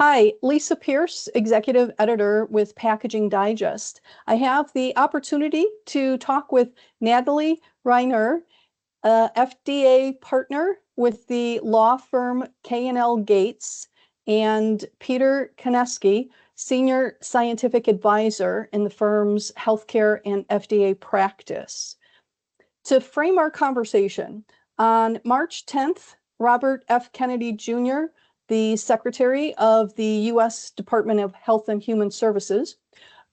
Hi, Lisa Pierce, Executive Editor with Packaging Digest. I have the opportunity to talk with Natalie Reiner, FDA partner with the law firm K&L Gates, and Peter Koneski, Senior Scientific Advisor in the firm's healthcare and FDA practice. To frame our conversation, on March 10th, Robert F. Kennedy Jr., the Secretary of the U.S. Department of Health and Human Services,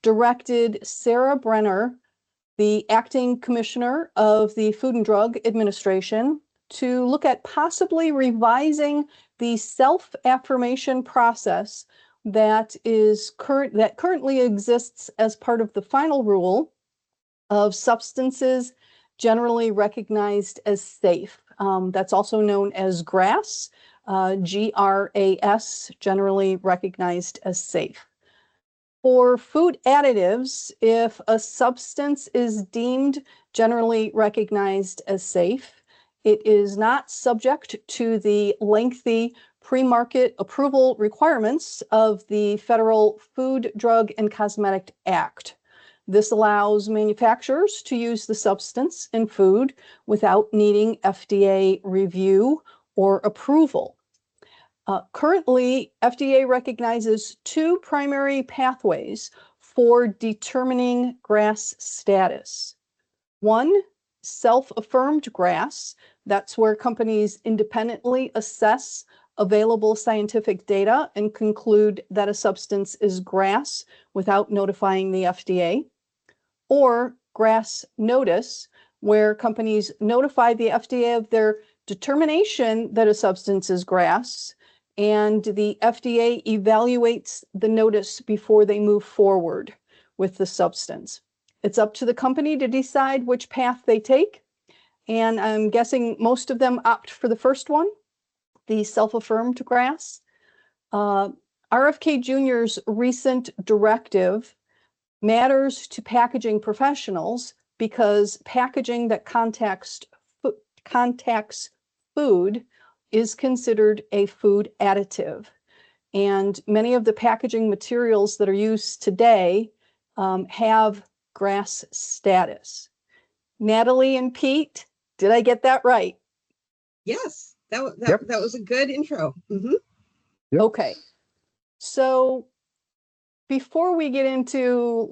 directed Sarah Brenner, the acting commissioner of the Food and Drug Administration, to look at possibly revising the self-affirmation process that currently exists as part of the final rule of substances generally recognized as safe. That's also known as GRAS, GRAS, generally recognized as safe. For food additives, if a substance is deemed generally recognized as safe, it is not subject to the lengthy pre-market approval requirements of the Federal Food, Drug, and Cosmetic Act. This allows manufacturers to use the substance in food without needing FDA review or approval. Currently, FDA recognizes two primary pathways for determining GRAS status. One, self-affirmed GRAS. That's where companies independently assess available scientific data and conclude that a substance is GRAS without notifying the FDA. Or GRAS notice, where companies notify the FDA of their determination that a substance is GRAS, and the FDA evaluates the notice before they move forward with the substance. It's up to the company to decide which path they take, and I'm guessing most of them opt for the first one, the self-affirmed GRAS. RFK Jr.'s recent directive matters to packaging professionals because packaging that contacts food is considered a food additive. And many of the packaging materials that are used today have GRAS status. Natalie and Pete, did I get that right? Yes, that was a good intro. Mm-hmm. Yep. Okay. So before we get into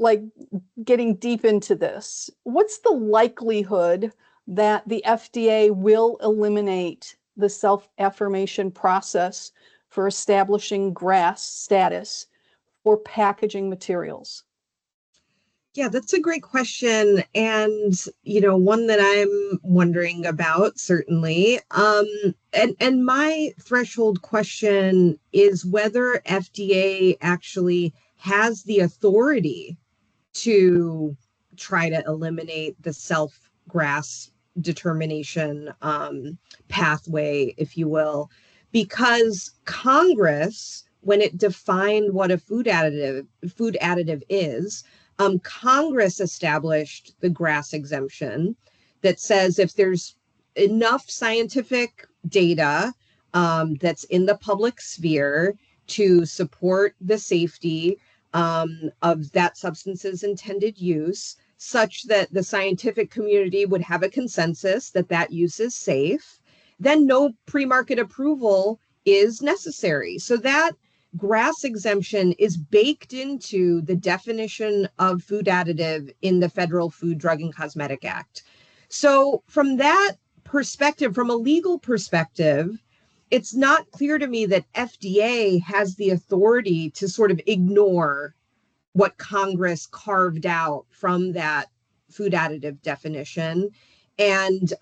getting deep into this, what's the likelihood that the FDA will eliminate the self-affirmation process for establishing GRAS status for packaging materials? Yeah, that's a great question. And, one that I'm wondering about, certainly. And my threshold question is whether FDA actually has the authority to try to eliminate the self-GRAS determination pathway, if you will, because Congress, when it defined what a food additive is, Congress established the GRAS exemption that says if there's enough scientific data that's in the public sphere to support the safety of that substance's intended use, such that the scientific community would have a consensus that that use is safe, then no pre-market approval is necessary. So that GRAS exemption is baked into the definition of food additive in the Federal Food, Drug, and Cosmetic Act. So from that perspective, from a legal perspective, it's not clear to me that FDA has the authority to sort of ignore what Congress carved out from that food additive definition and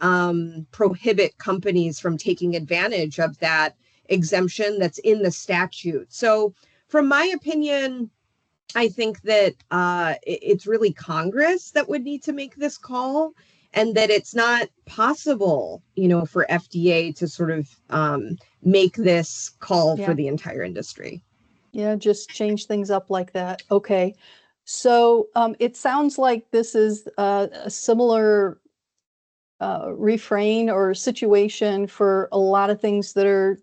prohibit companies from taking advantage of that exemption that's in the statute. So from my opinion, I think that it's really Congress that would need to make this call, and that it's not possible, for FDA to sort of make this call for the entire industry. Yeah, just change things up like that. Okay. So it sounds like this is a similar refrain or situation for a lot of things that are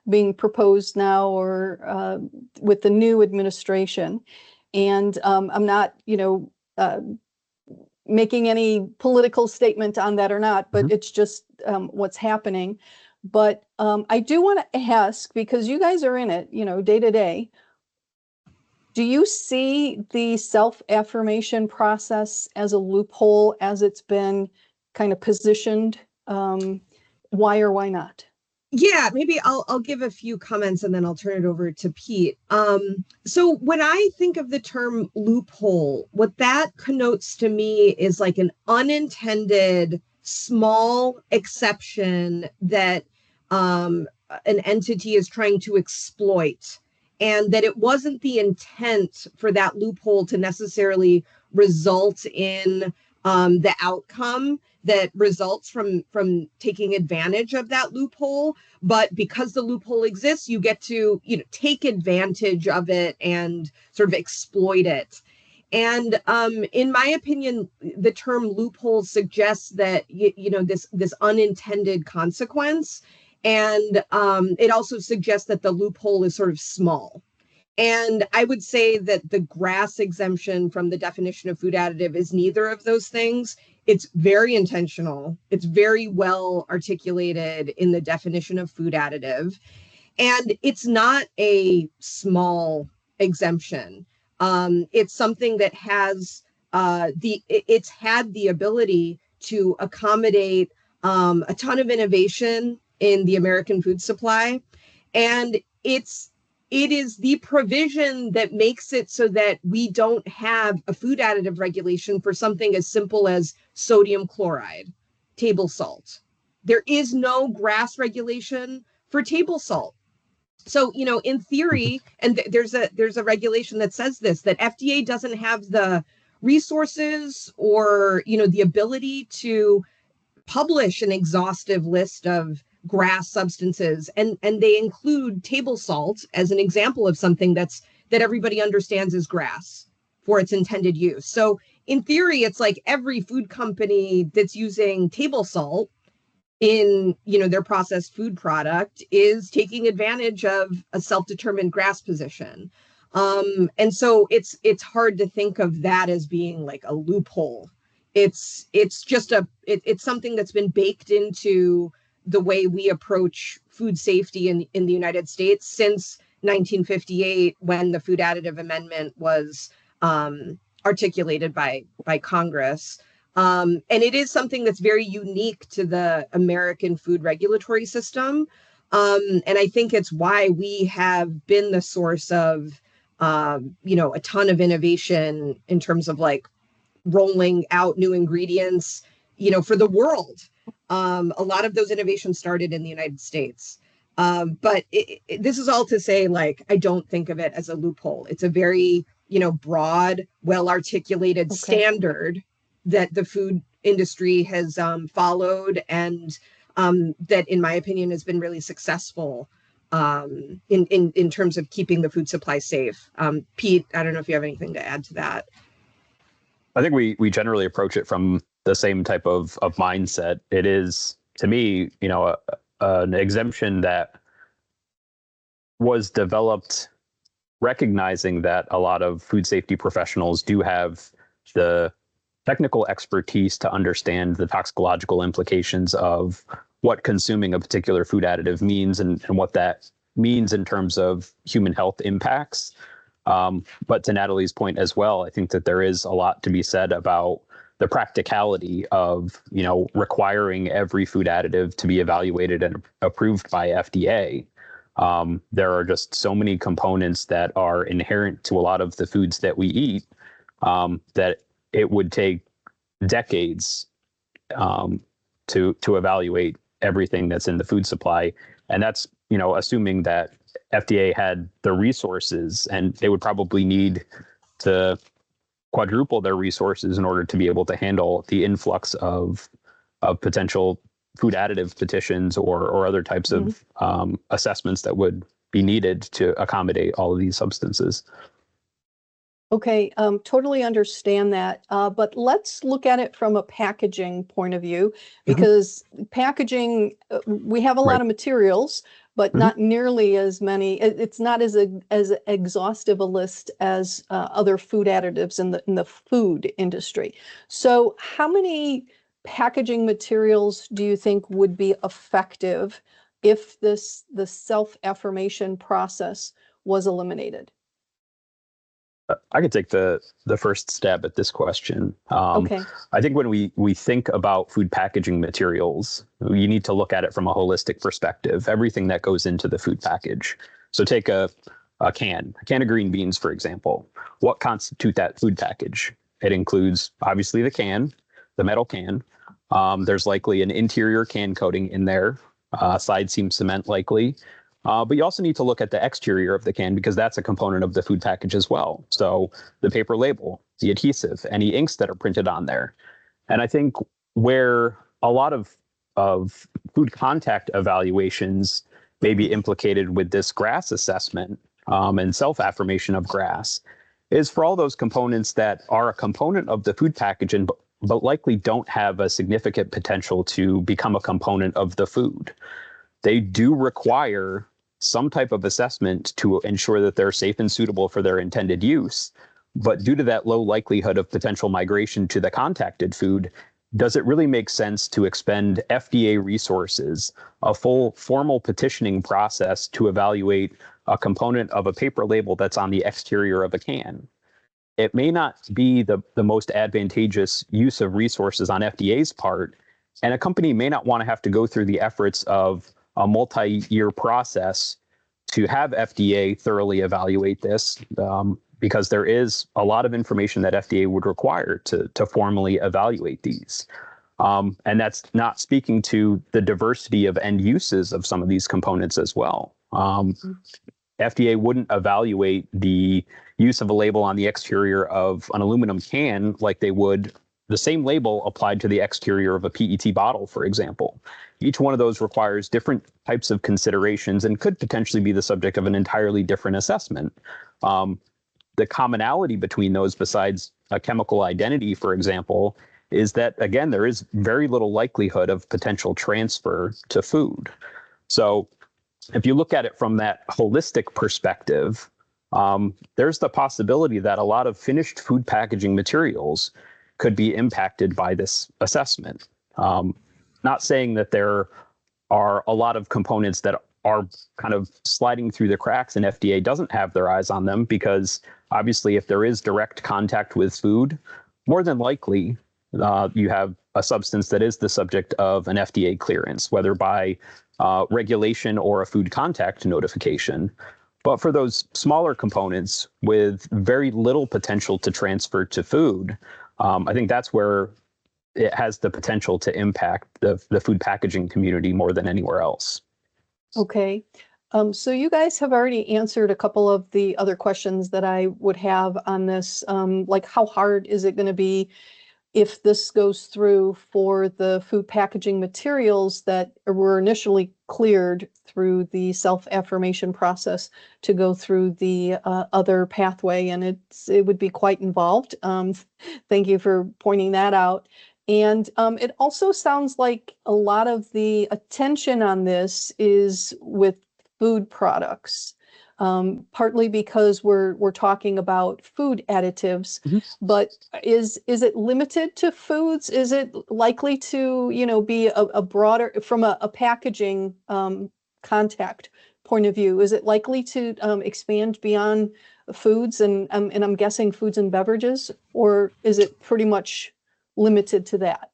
being proposed now, or with the new administration. And I'm not, making any political statement on that or not, but it's just what's happening. But I do want to ask, because you guys are in it, day to day, do you see the self-affirmation process as a loophole as it's been kind of positioned? Why or why not? Yeah, maybe I'll give a few comments and then I'll turn it over to Pete. So when I think of the term loophole, what that connotes to me is like an unintended small exception that an entity is trying to exploit, and that it wasn't the intent for that loophole to necessarily result in the outcome that results from taking advantage of that loophole. But because the loophole exists, you get to take advantage of it and sort of exploit it. And in my opinion, the term loophole suggests that this unintended consequence, and it also suggests that the loophole is sort of small. And I would say that the GRAS exemption from the definition of food additive is neither of those things. It's very intentional. It's very well articulated in the definition of food additive. And it's not a small exemption. It's something that has it's had the ability to accommodate a ton of innovation in the American food supply. And it is the provision that makes it so that we don't have a food additive regulation for something as simple as sodium chloride, table salt. There is no GRAS regulation for table salt. So, in theory, and there's a regulation that says this, that FDA doesn't have the resources or, the ability to publish an exhaustive list of GRAS substances, and they include table salt as an example of something that everybody understands as GRAS for its intended use. So in theory, it's like every food company that's using table salt in their processed food product is taking advantage of a self-determined GRAS position. And so it's hard to think of that as being like a loophole. It's just it's something that's been baked into the way we approach food safety in the United States since 1958, when the Food Additive Amendment was articulated by Congress. And it is something that's very unique to the American food regulatory system. And I think it's why we have been the source of, a ton of innovation in terms of like rolling out new ingredients, for the world. A lot of those innovations started in the United States. But this is all to say, like, I don't think of it as a loophole. It's a very, broad, well-articulated standard that the food industry has followed, and that, in my opinion, has been really successful in terms of keeping the food supply safe. Pete, I don't know if you have anything to add to that. I think we generally approach it from the same type of mindset. It is, to me, an exemption that was developed recognizing that a lot of food safety professionals do have the technical expertise to understand the toxicological implications of what consuming a particular food additive means, and what that means in terms of human health impacts. But to Natalie's point as well, I think that there is a lot to be said about the practicality of, requiring every food additive to be evaluated and approved by FDA. There are just so many components that are inherent to a lot of the foods that we eat, that it would take decades to evaluate everything that's in the food supply. And that's, assuming that FDA had the resources, and they would probably need to quadruple their resources in order to be able to handle the influx of potential food additive petitions or other types of assessments that would be needed to accommodate all of these substances. Okay, totally understand that. But let's look at it from a packaging point of view, because packaging, we have a lot of materials, but not nearly as many. It's not as exhaustive a list as other food additives in the food industry. So how many packaging materials do you think would be effective if the self-affirmation process was eliminated? I could take the first stab at this question. Okay. I think when we think about food packaging materials, you need to look at it from a holistic perspective. Everything that goes into the food package. So take a can of green beans, for example. What constitute that food package? It includes obviously the can, the metal can. There's likely an interior can coating in there, side seam cement likely. But you also need to look at the exterior of the can because that's a component of the food package as well. So the paper label, the adhesive, any inks that are printed on there. And I think where a lot of food contact evaluations may be implicated with this GRAS assessment and self-affirmation of GRAS is for all those components that are a component of the food package but likely don't have a significant potential to become a component of the food. They do require some type of assessment to ensure that they're safe and suitable for their intended use. But due to that low likelihood of potential migration to the contacted food, does it really make sense to expend FDA resources, a full formal petitioning process to evaluate a component of a paper label that's on the exterior of a can? It may not be the most advantageous use of resources on FDA's part, and a company may not want to have to go through the efforts of a multi-year process to have FDA thoroughly evaluate this, because there is a lot of information that FDA would require to formally evaluate these. And that's not speaking to the diversity of end uses of some of these components as well. FDA wouldn't evaluate the use of a label on the exterior of an aluminum can like they would the same label applied to the exterior of a PET bottle, for example. Each one of those requires different types of considerations and could potentially be the subject of an entirely different assessment. The commonality between those, besides a chemical identity, for example, is that, again, there is very little likelihood of potential transfer to food. So if you look at it from that holistic perspective, there's the possibility that a lot of finished food packaging materials could be impacted by this assessment. Not saying that there are a lot of components that are kind of sliding through the cracks and FDA doesn't have their eyes on them, because obviously if there is direct contact with food, more than likely you have a substance that is the subject of an FDA clearance, whether by regulation or a food contact notification. But for those smaller components with very little potential to transfer to food, I think that's where it has the potential to impact the food packaging community more than anywhere else. Okay. So you guys have already answered a couple of the other questions that I would have on this, like how hard is it going to be if this goes through for the food packaging materials that were initially cleared through the self-affirmation process to go through the other pathway, and it would be quite involved. Thank you for pointing that out. And it also sounds like a lot of the attention on this is with food products. Partly because we're talking about food additives, but is it limited to foods? Is it likely to, be a broader, from a packaging contact point of view, is it likely to expand beyond foods and I'm guessing foods and beverages, or is it pretty much limited to that?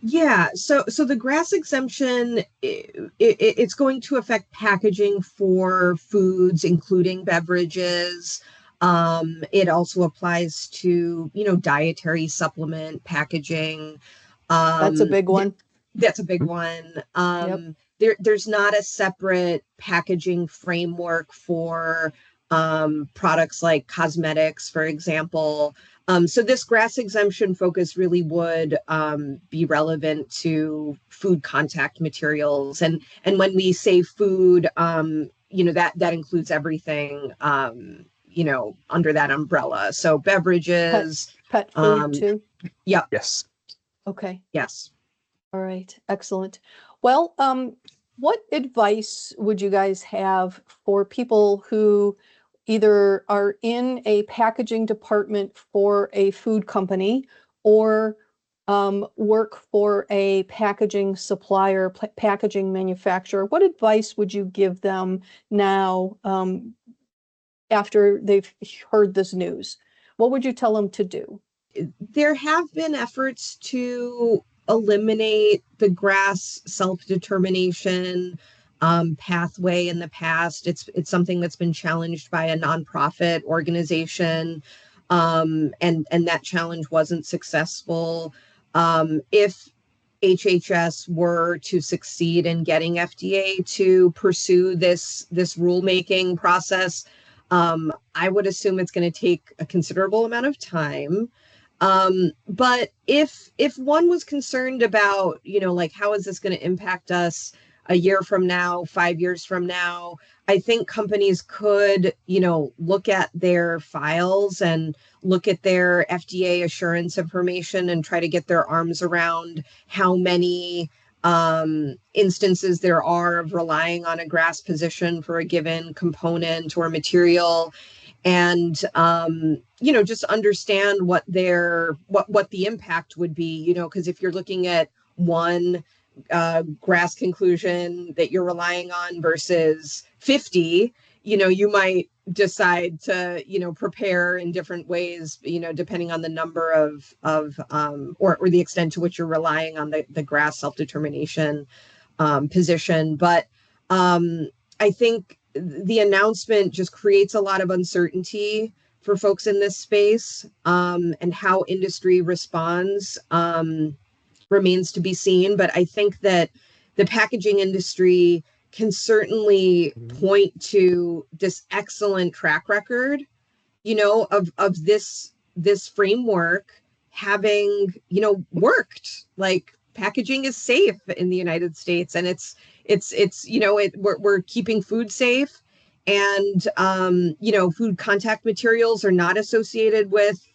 Yeah, so the GRAS exemption, it's going to affect packaging for foods, including beverages. It also applies to, dietary supplement packaging. That's a big one. That's a big one. Yep. There's not a separate packaging framework for products like cosmetics, for example. So this GRAS exemption focus really would be relevant to food contact materials. And when we say food, that includes everything, under that umbrella. So beverages. Pet food too? Yep. Yes. Okay. Yes. All right. Excellent. Well, What advice would you guys have for people who either are in a packaging department for a food company or work for a packaging supplier, packaging manufacturer? What advice would you give them now after they've heard this news? What would you tell them to do? There have been efforts to eliminate the GRAS self-determination pathway in the past. It's something that's been challenged by a nonprofit organization, and that challenge wasn't successful. If HHS were to succeed in getting FDA to pursue this rulemaking process, I would assume it's going to take a considerable amount of time. But if one was concerned about, like, how is this going to impact us a year from now, 5 years from now, I think companies could, look at their files and look at their FDA assurance information and try to get their arms around how many instances there are of relying on a GRAS position for a given component or material, and just understand what the impact would be, because if you're looking at one GRAS conclusion that you're relying on versus 50, you might decide to prepare in different ways, depending on the number of or the extent to which you're relying on the GRAS self-determination position. But I think the announcement just creates a lot of uncertainty for folks in this space, and how industry responds remains to be seen. But I think that the packaging industry can certainly point to this excellent track record, of this framework having, worked. Like, packaging is safe in the United States, and we're keeping food safe, and food contact materials are not associated with,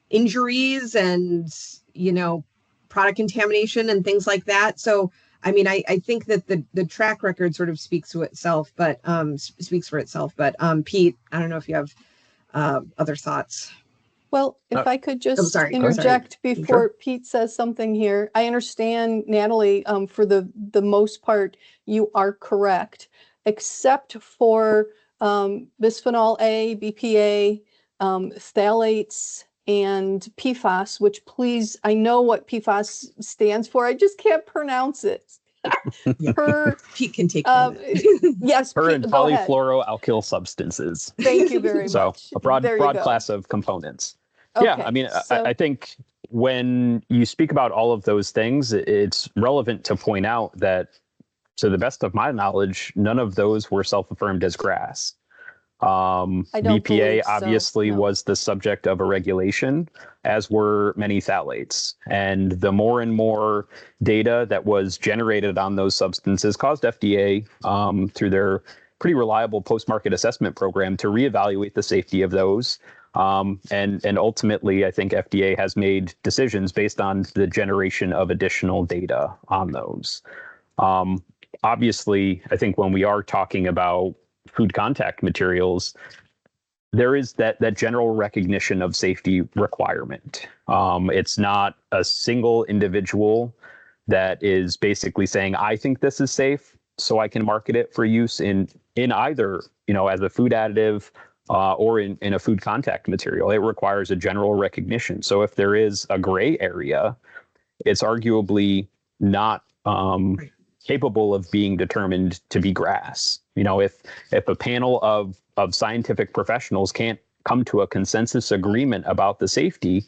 injuries and, product contamination and things like that. So, I mean, I think that the track record sort of speaks for itself. But Pete, I don't know if you have other thoughts. Well, if I could just sorry. interject before Sure. Pete says something here. I understand, Natalie, for the most part, you are correct, except for bisphenol A, BPA, phthalates, and PFAS, which, please, I know what PFAS stands for. I just can't pronounce it. Pete can take that. Yes, Per Pete, and go ahead. polyfluoroalkyl substances. Thank you very So much. a broad There you go. class of components. Okay, Yeah, I mean, so I think when you speak about all of those things, it's relevant to point out that, to the best of my knowledge, none of those were self-affirmed as GRAS. I don't BPA believe so, obviously no. was the subject of a regulation, as were many phthalates. And the more and more data that was generated on those substances caused FDA, through their pretty reliable post-market assessment program, to reevaluate the safety of those. And ultimately, I think FDA has made decisions based on the generation of additional data on those. Obviously, I think when we are talking about food contact materials, there is that general recognition of safety requirement. It's not a single individual that is basically saying, I think this is safe, so I can market it for use in either, as a food additive or in a food contact material. It requires a general recognition. So if there is a gray area, it's arguably not capable of being determined to be GRAS. If a panel of scientific professionals can't come to a consensus agreement about the safety,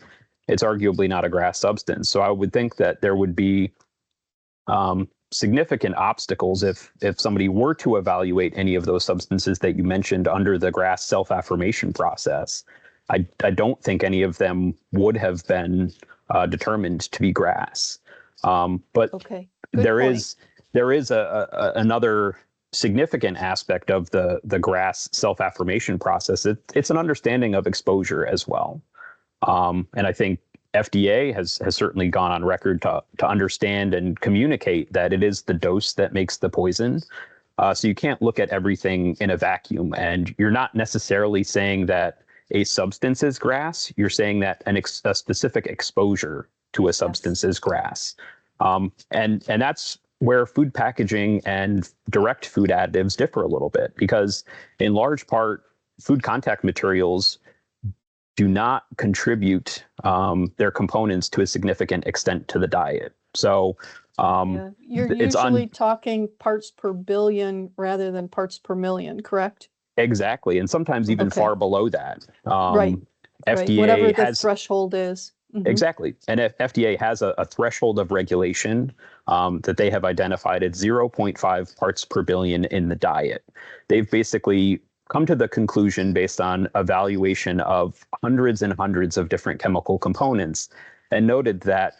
it's arguably not a GRAS substance. So I would think that there would be significant obstacles if somebody were to evaluate any of those substances that you mentioned under the GRAS self-affirmation process. I don't think any of them would have been determined to be GRAS. But okay. there is another significant aspect of the GRAS self-affirmation process. It's an understanding of exposure as well. And I think FDA has certainly gone on record to understand and communicate that it is the dose that makes the poison. So you can't look at everything in a vacuum, and you're not necessarily saying that a substance is GRAS. You're saying that a specific exposure to a substance is GRAS. And that's where food packaging and direct food additives differ a little bit, because in large part, food contact materials do not contribute their components to a significant extent to the diet. So you're usually talking parts per billion rather than parts per million, correct? Exactly. And sometimes even far below that. Right. FDA whatever the has, threshold is. Exactly. And FDA has a threshold of regulation that they have identified at 0.5 parts per billion in the diet. They've basically come to the conclusion based on evaluation of hundreds and hundreds of different chemical components, and noted that,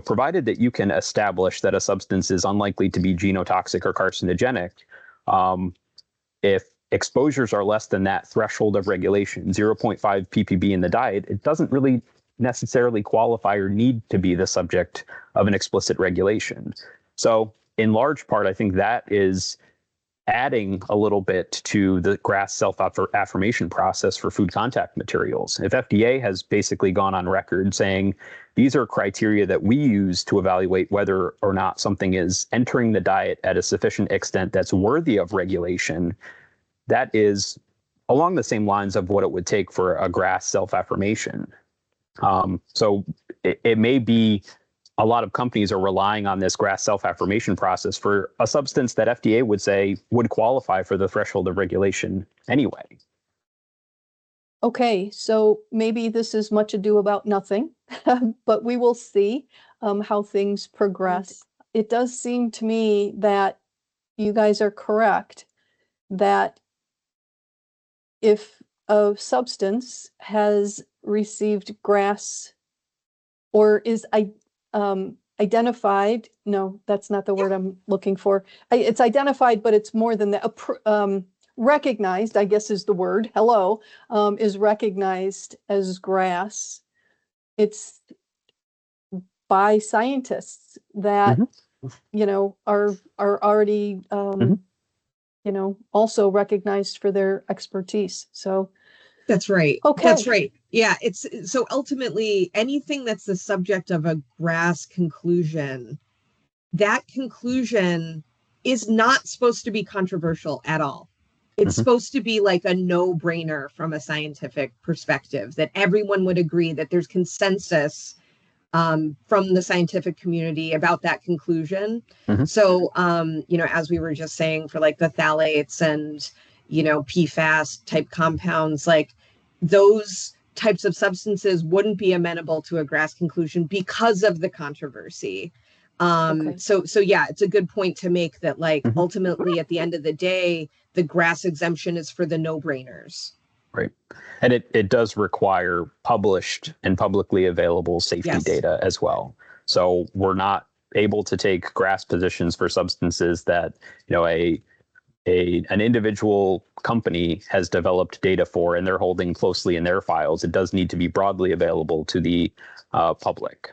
provided that you can establish that a substance is unlikely to be genotoxic or carcinogenic, if exposures are less than that threshold of regulation, 0.5 ppb in the diet, it doesn't really necessarily qualify or need to be the subject of an explicit regulation. So in large part, I think that is adding a little bit to the GRAS self-affirmation process for food contact materials. If FDA has basically gone on record saying these are criteria that we use to evaluate whether or not something is entering the diet at a sufficient extent that's worthy of regulation, that is along the same lines of what it would take for a GRAS self-affirmation. So it may be a lot of companies are relying on this GRAS self-affirmation process for a substance that FDA would say would qualify for the threshold of regulation anyway. Okay, so maybe this is much ado about nothing, but we will see how things progress. It does seem to me that you guys are correct that if a substance has received GRAS or is identified, no, that's not the word I'm looking for. It's identified, but it's more than that. Recognized, I guess is the word, is recognized as GRAS. It's by scientists that, are already, also recognized for their expertise. So that's right. Okay. That's right. Yeah. It's so ultimately anything that's the subject of a GRAS conclusion, that conclusion is not supposed to be controversial at all. It's supposed to be like a no-brainer from a scientific perspective, that everyone would agree that there's consensus from the scientific community about that conclusion. So, as we were just saying, for like the phthalates and, PFAS type compounds, like those types of substances wouldn't be amenable to a GRAS conclusion because of the controversy. So yeah, it's a good point to make that, like, ultimately at the end of the day, the GRAS exemption is for the no-brainers. Right. And it does require published and publicly available safety data as well. So we're not able to take GRAS positions for substances that, an individual company has developed data for and they're holding closely in their files. It does need to be broadly available to the public.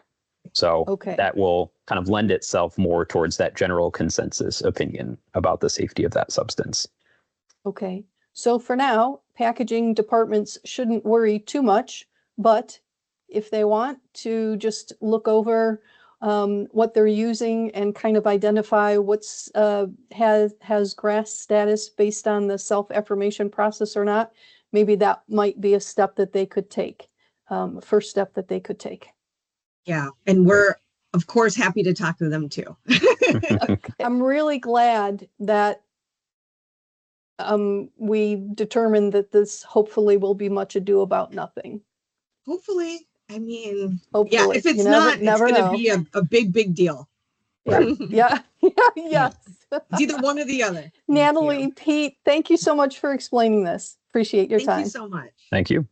So that will kind of lend itself more towards that general consensus opinion about the safety of that substance. Okay. So for now, packaging departments shouldn't worry too much, but if they want to just look over what they're using and kind of identify what's has GRAS status based on the self-affirmation process or not, maybe that might be a step that they could take, first step that they could take. Yeah, and we're, of course, happy to talk to them too. I'm really glad that we determined that this hopefully will be much ado about nothing. Hopefully. I mean, hopefully. Yeah, if it's not, it's going to be a big, big deal. Yeah. Yes. It's either one or the other. Natalie, Pete, thank you so much for explaining this. Appreciate your time. Thank you so much. Thank you.